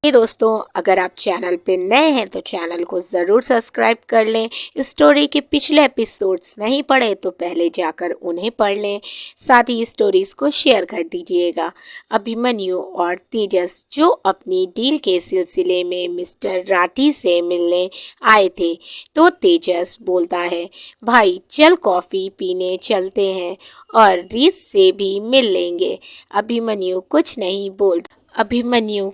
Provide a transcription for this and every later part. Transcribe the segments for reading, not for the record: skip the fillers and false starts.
दोस्तों, अगर आप चैनल पे नए हैं तो चैनल को ज़रूर सब्सक्राइब कर लें। इस स्टोरी के पिछले एपिसोड्स नहीं पढ़े तो पहले जाकर उन्हें पढ़ लें। साथ ही स्टोरीज को शेयर कर दीजिएगा। अभिमन्यु और तेजस जो अपनी डील के सिलसिले में मिस्टर राठी से मिलने आए थे, तो तेजस बोलता है, भाई चल कॉफ़ी पीने चलते हैं और रीत से भी मिल लेंगे। अभिमन्यु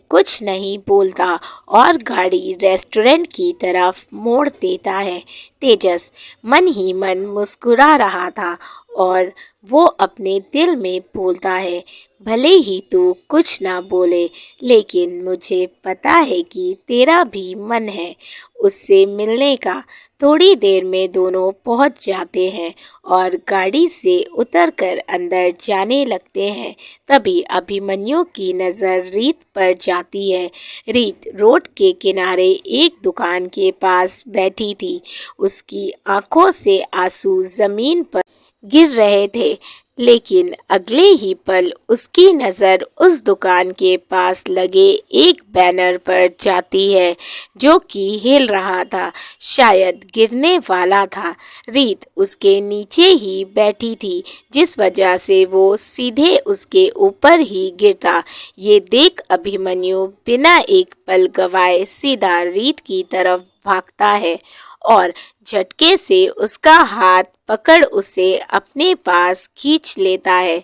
कुछ नहीं बोलता और गाड़ी रेस्टोरेंट की तरफ मोड़ देता है। तेजस मन ही मन मुस्कुरा रहा था और वो अपने दिल में बोलता है, भले ही तू कुछ ना बोले, लेकिन मुझे पता है कि तेरा भी मन है उससे मिलने का। थोड़ी देर में दोनों पहुंच जाते हैं और गाड़ी से उतरकर अंदर जाने लगते हैं। तभी अभिमन्यु की नज़र रीत पर जाती है। रीत रोड के किनारे एक दुकान के पास बैठी थी। उसकी आंखों से आंसू जमीन पर गिर रहे थे, लेकिन अगले ही पल उसकी नज़र उस दुकान के पास लगे एक बैनर पर जाती है जो कि हिल रहा था, शायद गिरने वाला था। रीत उसके नीचे ही बैठी थी, जिस वजह से वो सीधे उसके ऊपर ही गिरता। ये देख अभिमन्यु बिना एक पल गवाए सीधा रीत की तरफ भागता है और झटके से उसका हाथ पकड़ उसे अपने पास खींच लेता है।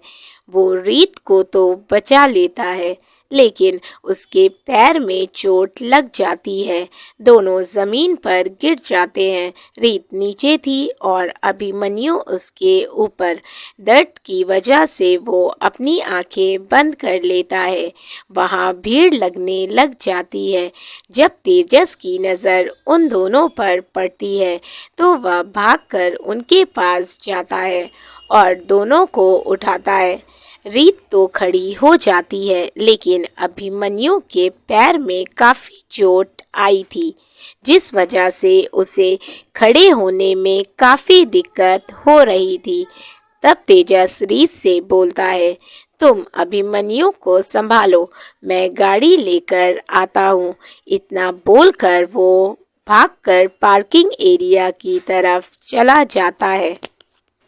वो रीत को तो बचा लेता है, लेकिन उसके पैर में चोट लग जाती है। दोनों जमीन पर गिर जाते हैं। रीत नीचे थी और अभिमन्यु उसके ऊपर। दर्द की वजह से वो अपनी आंखें बंद कर लेता है। वहाँ भीड़ लगने लग जाती है। जब तेजस की नज़र उन दोनों पर पड़ती है तो वह भागकर उनके पास जाता है और दोनों को उठाता है। रीत तो खड़ी हो जाती है, लेकिन अभिमन्यु के पैर में काफ़ी चोट आई थी, जिस वजह से उसे खड़े होने में काफ़ी दिक्कत हो रही थी। तब तेजस रीत से बोलता है, तुम अभिमन्यु को संभालो, मैं गाड़ी लेकर आता हूँ। इतना बोलकर वो भागकर पार्किंग एरिया की तरफ चला जाता है।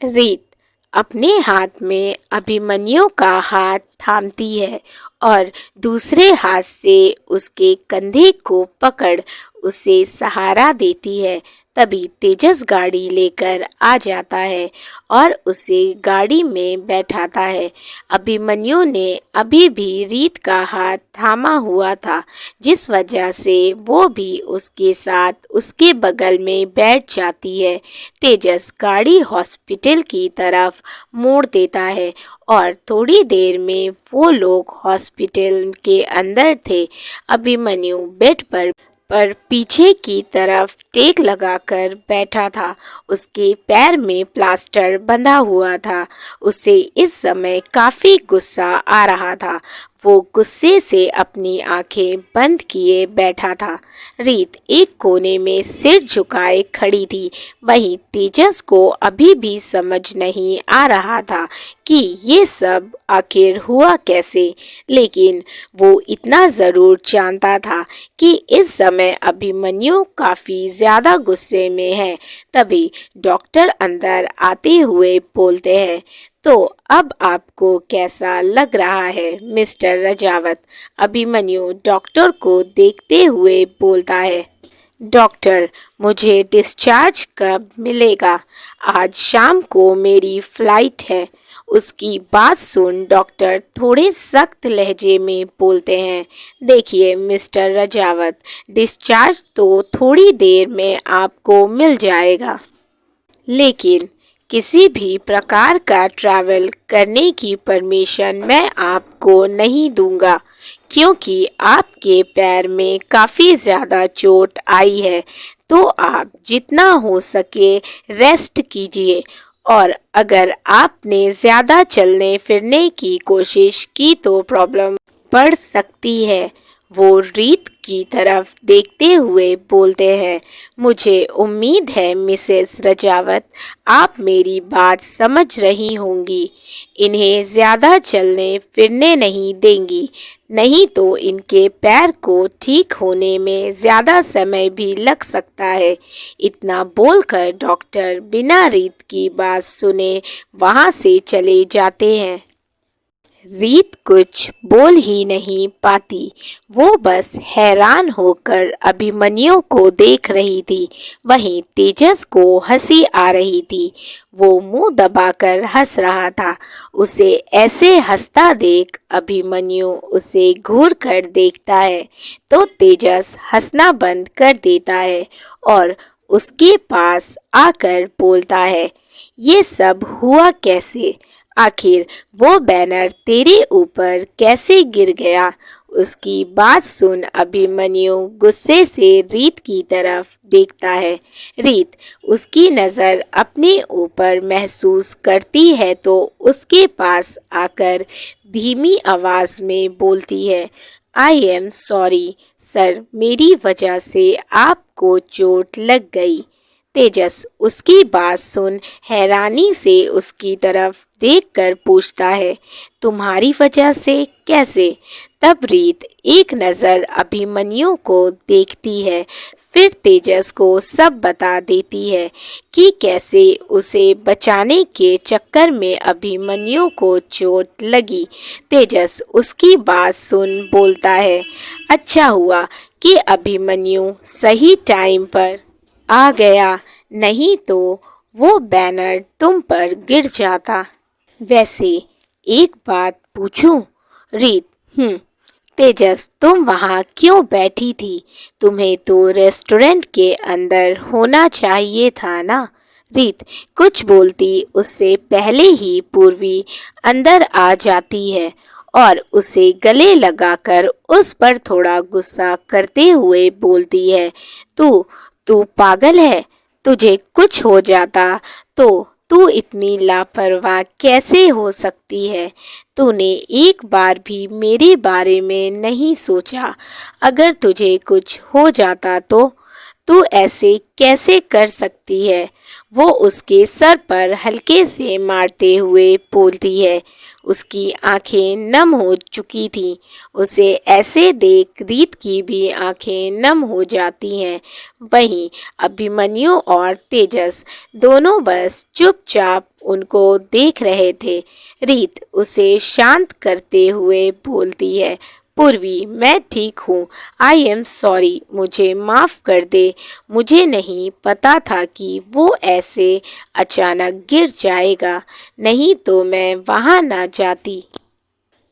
रीत अपने हाथ में अभिमन्यु का हाथ थामती है और दूसरे हाथ से उसके कंधे को पकड़ उसे सहारा देती है। तभी तेजस गाड़ी लेकर आ जाता है और उसे गाड़ी में बैठाता है। अभिमन्यु ने अभी भी रीत का हाथ थामा हुआ था, जिस वजह से वो भी उसके साथ उसके बगल में बैठ जाती है। तेजस गाड़ी हॉस्पिटल की तरफ मोड़ देता है और थोड़ी देर में वो लोग हॉस्पिटल के अंदर थे। अभिमन्यु बेड पर पीछे की तरफ टेक लगाकर बैठा था। उसके पैर में प्लास्टर बंधा हुआ था। उसे इस समय काफ़ी गुस्सा आ रहा था। वो गुस्से से अपनी आंखें बंद किए बैठा था। रीत एक कोने में सिर झुकाए खड़ी थी। वहीं तेजस को अभी भी समझ नहीं आ रहा था कि ये सब आखिर हुआ कैसे, लेकिन वो इतना ज़रूर जानता था कि इस समय अभिमन्यु काफ़ी ज़्यादा गुस्से में है। तभी डॉक्टर अंदर आते हुए बोलते हैं, तो अब आपको कैसा लग रहा है मिस्टर रजावत? अभिमन्यु डॉक्टर को देखते हुए बोलता है, डॉक्टर, मुझे डिस्चार्ज कब मिलेगा? आज शाम को मेरी फ़्लाइट है। उसकी बात सुन डॉक्टर थोड़े सख्त लहजे में बोलते हैं, देखिए मिस्टर रजावत, डिस्चार्ज तो थोड़ी देर में आपको मिल जाएगा, लेकिन किसी भी प्रकार का ट्रैवल करने की परमिशन मैं आपको नहीं दूंगा, क्योंकि आपके पैर में काफ़ी ज़्यादा चोट आई है। तो आप जितना हो सके रेस्ट कीजिए, और अगर आपने ज़्यादा चलने फिरने की कोशिश की तो प्रॉब्लम बढ़ सकती है। वो रीत की तरफ देखते हुए बोलते हैं, मुझे उम्मीद है मिसेस रजावत आप मेरी बात समझ रही होंगी। इन्हें ज़्यादा चलने फिरने नहीं देंगी, नहीं तो इनके पैर को ठीक होने में ज़्यादा समय भी लग सकता है। इतना बोलकर डॉक्टर बिना रीत की बात सुने वहाँ से चले जाते हैं। रीत कुछ बोल ही नहीं पाती। वो बस हैरान होकर अभिमन्यु को देख रही थी। वहीं तेजस को हंसी आ रही थी। वो मुंह दबाकर हंस रहा था। उसे ऐसे हंसता देख अभिमन्यु उसे घूर कर देखता है तो तेजस हंसना बंद कर देता है और उसके पास आकर बोलता है, ये सब हुआ कैसे? आखिर वो बैनर तेरे ऊपर कैसे गिर गया? उसकी बात सुन अभिमन्यु गुस्से से रीत की तरफ देखता है। रीत उसकी नज़र अपने ऊपर महसूस करती है तो उसके पास आकर धीमी आवाज़ में बोलती है, आई एम सॉरी सर, मेरी वजह से आपको चोट लग गई। तेजस उसकी बात सुन हैरानी से उसकी तरफ देखकर पूछता है, तुम्हारी वजह से कैसे? तब रीत एक नज़र अभिमन्यु को देखती है, फिर तेजस को सब बता देती है कि कैसे उसे बचाने के चक्कर में अभिमन्यु को चोट लगी। तेजस उसकी बात सुन बोलता है, अच्छा हुआ कि अभिमन्यु सही टाइम पर आ गया, नहीं तो वो बैनर तुम पर गिर जाता। वैसे एक बात पूछूं? रीत, तेजस तुम वहाँ क्यों बैठी थी? तुम्हें तो रेस्टोरेंट के अंदर होना चाहिए था ना? रीत कुछ बोलती उससे पहले ही पूर्वी अंदर आ जाती है और उसे गले लगाकर उस पर थोड़ा गुस्सा करते हुए बोलती है, तू तू पागल है? तुझे कुछ हो जाता तो तू इतनी लापरवाह कैसे हो सकती है? तूने एक बार भी मेरे बारे में नहीं सोचा। अगर तुझे कुछ हो जाता तो तू ऐसे कैसे कर सकती है? वो उसके सर पर हल्के से मारते हुए बोलती है। उसकी आंखें नम हो चुकी थीं। उसे ऐसे देख रीत की भी आंखें नम हो जाती हैं। वहीं अभिमन्यु और तेजस दोनों बस चुपचाप उनको देख रहे थे। रीत उसे शांत करते हुए बोलती है, पूर्वी मैं ठीक हूँ, आई एम सॉरी, मुझे माफ़ कर दे। मुझे नहीं पता था कि वो ऐसे अचानक गिर जाएगा, नहीं तो मैं वहाँ ना जाती।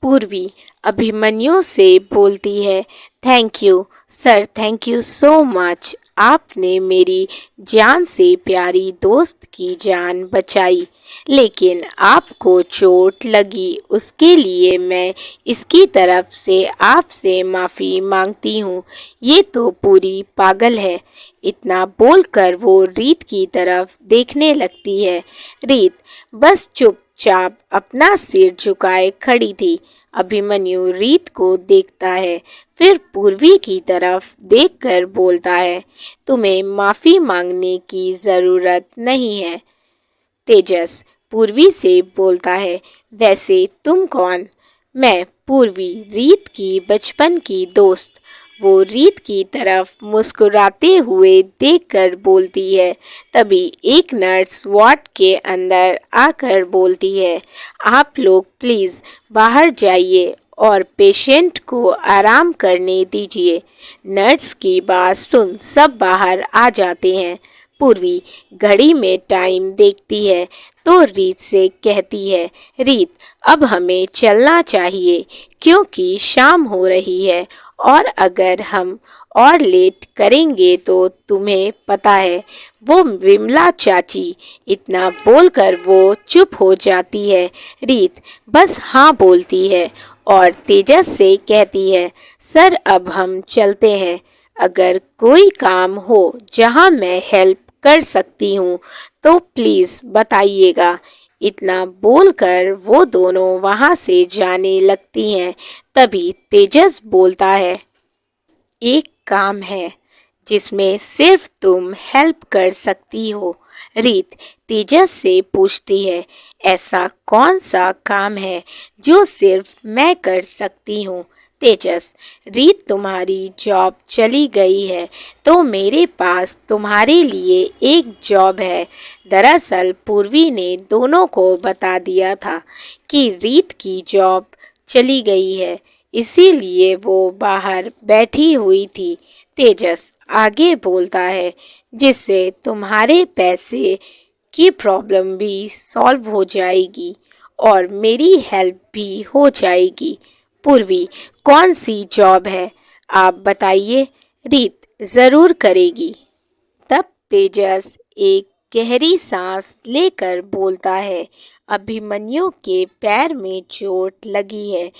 पूर्वी अभिमन्यु से बोलती है, thank you sir, thank you so much. आपने मेरी जान से प्यारी दोस्त की जान बचाई, लेकिन आपको चोट लगी उसके लिए मैं इसकी तरफ से आपसे माफ़ी मांगती हूँ। ये तो पूरी पागल है। इतना बोलकर वो रीत की तरफ देखने लगती है। रीत बस चुपचाप अपना सिर झुकाए खड़ी थी। अभिमन्यु रीत को देखता है, फिर पूर्वी की तरफ देखकर बोलता है, तुम्हें माफ़ी मांगने की ज़रूरत नहीं है। तेजस पूर्वी से बोलता है, वैसे तुम कौन? मैं पूर्वी, रीत की बचपन की दोस्त। वो रीत की तरफ मुस्कुराते हुए देखकर बोलती है। तभी एक नर्स वार्ड के अंदर आकर बोलती है, आप लोग प्लीज़ बाहर जाइए और पेशेंट को आराम करने दीजिए। नर्स की बात सुन सब बाहर आ जाते हैं। पूर्वी घड़ी में टाइम देखती है तो रीत से कहती है, रीत अब हमें चलना चाहिए क्योंकि शाम हो रही है और अगर हम और लेट करेंगे तो तुम्हें पता है वो विमला चाची। इतना बोलकर वो चुप हो जाती है। रीत बस हाँ बोलती है और तेजस से कहती है, सर अब हम चलते हैं। अगर कोई काम हो जहाँ मैं हेल्प कर सकती हूँ तो प्लीज़ बताइएगा। इतना बोलकर वो दोनों वहाँ से जाने लगती हैं। तभी तेजस बोलता है, एक काम है जिसमें सिर्फ तुम हेल्प कर सकती हो। रीत तेजस से पूछती है, ऐसा कौन सा काम है जो सिर्फ मैं कर सकती हूँ? तेजस, रीत तुम्हारी जॉब चली गई है तो मेरे पास तुम्हारे लिए एक जॉब है। दरअसल पूर्वी ने दोनों को बता दिया था कि रीत की जॉब चली गई है, इसीलिए वो बाहर बैठी हुई थी। तेजस आगे बोलता है, जिससे तुम्हारे पैसे की प्रॉब्लम भी सॉल्व हो जाएगी और मेरी हेल्प भी हो जाएगी। पूर्वी, कौन सी जॉब है आप बताइए? रीत, ज़रूर करेगी। तब तेजस एक गहरी सांस लेकर बोलता है, अभिमन्यु के पैर में चोट लगी है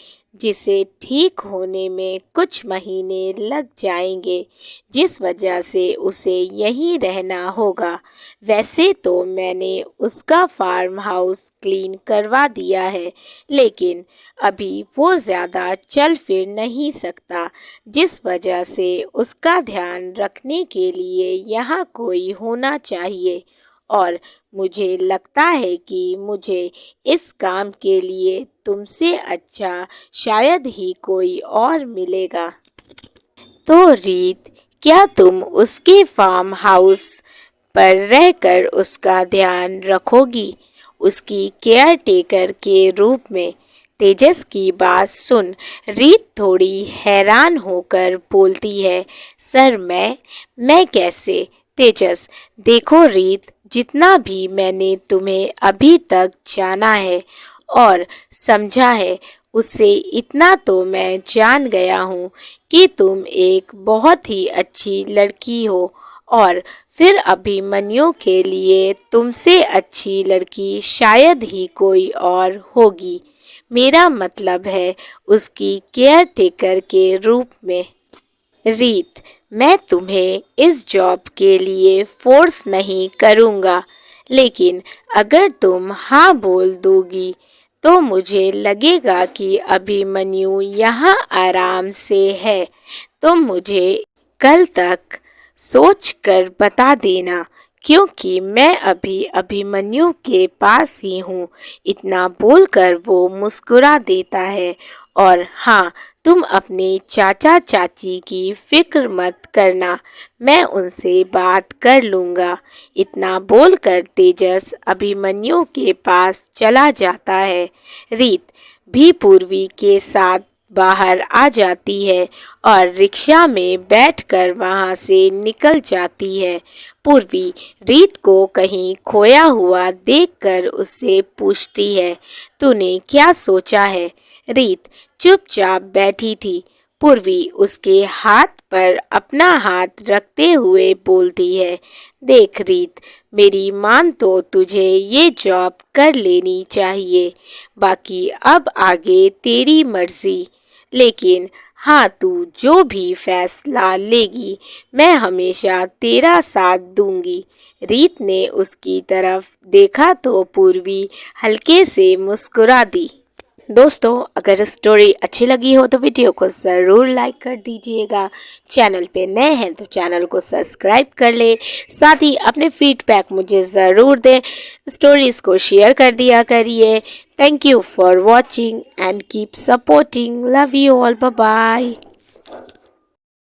जिसे ठीक होने में कुछ महीने लग जाएंगे, जिस वजह से उसे यहीं रहना होगा। वैसे तो मैंने उसका फार्म हाउस क्लीन करवा दिया है, लेकिन अभी वो ज़्यादा चल फिर नहीं सकता, जिस वजह से उसका ध्यान रखने के लिए यहाँ कोई होना चाहिए और मुझे लगता है कि मुझे इस काम के लिए तुमसे अच्छा शायद ही कोई और मिलेगा। तो रीत, क्या तुम उसके फार्म हाउस पर रहकर उसका ध्यान रखोगी, उसकी केयर टेकर के रूप में? तेजस की बात सुन रीत थोड़ी हैरान होकर बोलती है, सर मैं कैसे? तेजस, देखो रीत, जितना भी मैंने तुम्हें अभी तक जाना है और समझा है, उससे इतना तो मैं जान गया हूँ कि तुम एक बहुत ही अच्छी लड़की हो और फिर अभिमन्यु के लिए तुमसे अच्छी लड़की शायद ही कोई और होगी। मेरा मतलब है उसकी केयर टेकर के रूप में। रीत, मैं तुम्हें इस जॉब के लिए फोर्स नहीं करूँगा, लेकिन अगर तुम हाँ बोल दोगी तो मुझे लगेगा कि अभिमन्यु यहाँ आराम से है। तुम मुझे कल तक सोच कर बता देना, क्योंकि मैं अभी अभिमन्यु के पास ही हूँ। इतना बोलकर वो मुस्कुरा देता है और हाँ, तुम अपने चाचा चाची की फिक्र मत करना, मैं उनसे बात कर लूँगा। इतना बोलकर तेजस अभिमन्यु के पास चला जाता है। रीत भी पूर्वी के साथ बाहर आ जाती है और रिक्शा में बैठकर वहां से निकल जाती है। पूर्वी रीत को कहीं खोया हुआ देखकर उससे पूछती है, तूने क्या सोचा है? रीत चुपचाप बैठी थी। पूर्वी उसके हाथ पर अपना हाथ रखते हुए बोलती है, देख रीत, मेरी मान तो तुझे ये जॉब कर लेनी चाहिए, बाकी अब आगे तेरी मर्जी। लेकिन हाँ, तू जो भी फैसला लेगी मैं हमेशा तेरा साथ दूंगी। रीत ने उसकी तरफ देखा तो पूर्वी हल्के से मुस्कुरा दी। दोस्तों, अगर स्टोरी अच्छी लगी हो तो वीडियो को ज़रूर लाइक कर दीजिएगा। चैनल पे नए हैं तो चैनल को सब्सक्राइब कर ले, साथ ही अपने फीडबैक मुझे ज़रूर दें। स्टोरीज़ को शेयर कर दिया करिए। Thank you for watching and keep supporting. Love you all, bye bye.